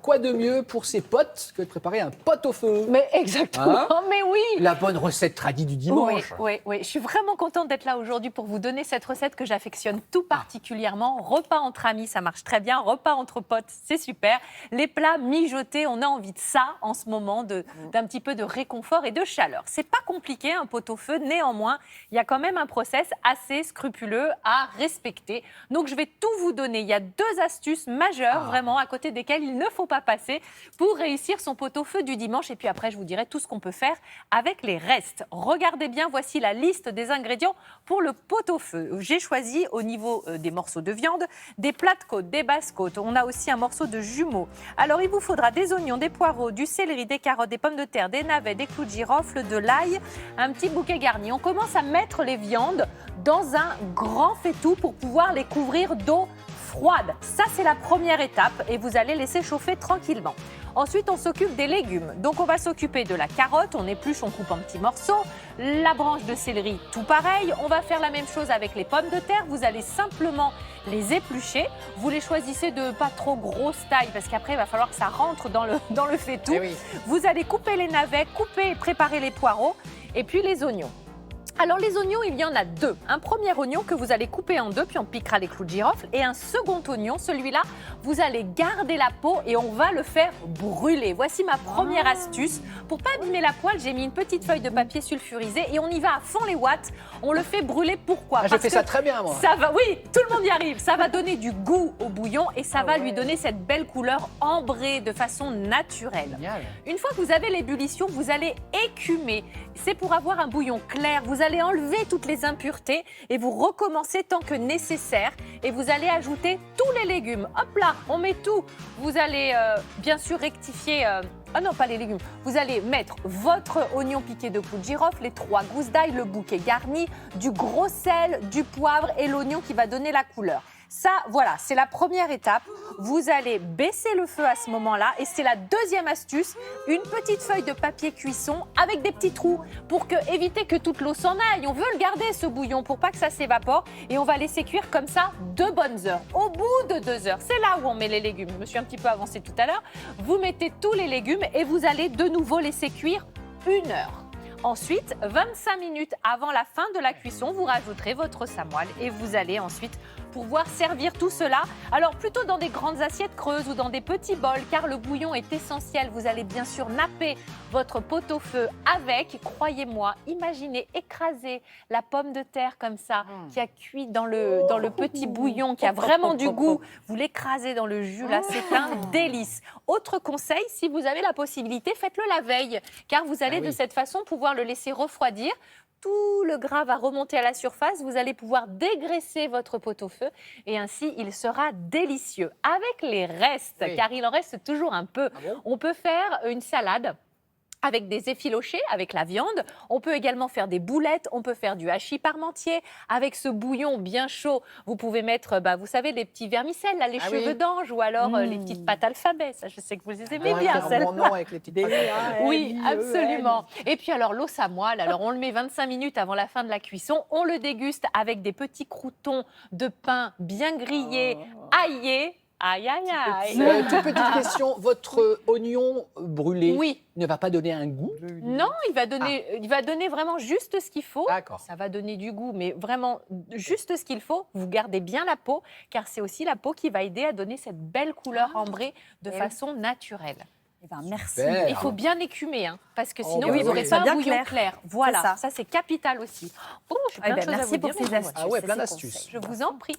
quoi de mieux pour ses potes que de préparer un pot-au-feu? Mais exactement, Hein? mais oui. La bonne recette tradie du dimanche. Oui. Je suis vraiment contente d'être là aujourd'hui pour vous donner cette recette que j'affectionne tout particulièrement. Repas entre amis, ça marche très bien. Repas entre potes, c'est super. Les plats mijotés, on a envie de ça en ce moment, d'un petit peu de réconfort et de chaleur. C'est pas compliqué, un pot-au-feu. Néanmoins, il y a quand même un process assez scrupuleux à respecter. Donc, je vais tout vous donner. Il y a 2 astuces majeures, vraiment, à côté desquelles il ne faut pas passer pour réussir son pot-au-feu du dimanche. Et puis après, je vous dirai tout ce qu'on peut faire avec les restes. Regardez bien, voici la liste des ingrédients pour le pot-au-feu. J'ai choisi au niveau des morceaux de viande, des plats de côte, des basses côtes. On a aussi un morceau de jumeau. Alors, il vous faudra des oignons, des poireaux, du céleri, des carottes, des pommes de terre, des navets, des clous de girofle, de l'ail, un petit bouquet garni. On commence à mettre les viandes dans un grand faitout pour pouvoir les couvrir d'eau froide. Ça, c'est la première étape et vous allez laisser chauffer tranquillement. Ensuite, on s'occupe des légumes. Donc, on va s'occuper de la carotte, on épluche, on coupe en petits morceaux. La branche de céleri, tout pareil. On va faire la même chose avec les pommes de terre. Vous allez simplement les éplucher. Vous les choisissez de pas trop grosse taille parce qu'après, il va falloir que ça rentre dans le faitout. Eh oui. Vous allez couper les navets, couper et préparer les poireaux et puis les oignons. Alors les oignons, il y en a 2. Un premier oignon que vous allez couper en 2, puis on piquera les clous de girofle. Et un second oignon, celui-là, vous allez garder la peau et on va le faire brûler. Voici ma première astuce. Pour pas abîmer la poêle, j'ai mis une petite feuille de papier sulfurisé et on y va à fond les watts. On le fait brûler. Pourquoi? Je fais ça très bien, moi. Ça va, oui, tout le monde y arrive. Ça va donner du goût au bouillon et ça va lui donner cette belle couleur ambrée de façon naturelle. Génial. Une fois que vous avez l'ébullition, vous allez écumer. C'est pour avoir un bouillon clair. Vous allez enlever toutes les impuretés et vous recommencez tant que nécessaire. Et vous allez ajouter tous les légumes. Hop là, on met tout. Vous allez bien sûr rectifier... Ah non, pas les légumes. Vous allez mettre votre oignon piqué de clous de girofle, les 3 gousses d'ail, le bouquet garni, du gros sel, du poivre et l'oignon qui va donner la couleur. Ça, voilà, c'est la première étape. Vous allez baisser le feu à ce moment-là. Et c'est la deuxième astuce, une petite feuille de papier cuisson avec des petits trous pour éviter que toute l'eau s'en aille. On veut le garder, ce bouillon, pour pas que ça s'évapore. Et on va laisser cuire comme ça 2 bonnes heures. Au bout de 2 heures, c'est là où on met les légumes. Je me suis un petit peu avancée tout à l'heure. Vous mettez tous les légumes et vous allez de nouveau laisser cuire 1 heure. Ensuite, 25 minutes avant la fin de la cuisson, vous rajouterez votre samoile et vous allez ensuite pouvoir servir tout cela. Alors plutôt dans des grandes assiettes creuses ou dans des petits bols car le bouillon est essentiel. Vous allez bien sûr napper votre pot-au-feu avec, croyez-moi, imaginez écraser la pomme de terre comme ça qui a cuit dans le petit bouillon, qui a vraiment du goût. Vous l'écrasez dans le jus là, c'est un délice. Autre conseil, si vous avez la possibilité, faites-le la veille car vous allez de cette façon pouvoir le laisser refroidir. Tout le gras va remonter à la surface, vous allez pouvoir dégraisser votre pot-au-feu et ainsi il sera délicieux. Avec les restes, car il en reste toujours un peu, on peut faire une salade avec des effilochés, avec la viande. On peut également faire des boulettes, on peut faire du hachis parmentier. Avec ce bouillon bien chaud, vous pouvez mettre, vous savez, les petits vermicelles, là, les cheveux d'ange ou alors les petites pâtes alphabet. Ça, je sais que vous les aimez bien, celles-là. Avec les petites pâtes. Oui, absolument. Et puis alors, l'os à moelle, alors on le met 25 minutes avant la fin de la cuisson. On le déguste avec des petits croûtons de pain bien grillés, aillés. Aïe, aïe, aïe. Toute petite question, votre oignon brûlé Oui. ne va pas donner un goût? Non, il va donner vraiment juste ce qu'il faut. D'accord. Ça va donner du goût, mais vraiment juste ce qu'il faut. Vous gardez bien la peau, car c'est aussi la peau qui va aider à donner cette belle couleur ambrée de façon naturelle. Eh ben, merci. Super. Il faut bien écumer, parce que sinon, oui, vous n'aurez oui. pas un Bien bouillon clair. Voilà, ça. ça c'est capital aussi. Oh, j'ai plein de choses à merci vous pour dire. ces astuces. Ah ouais, et plein ces d'astuces. conseils. Je vous en prie.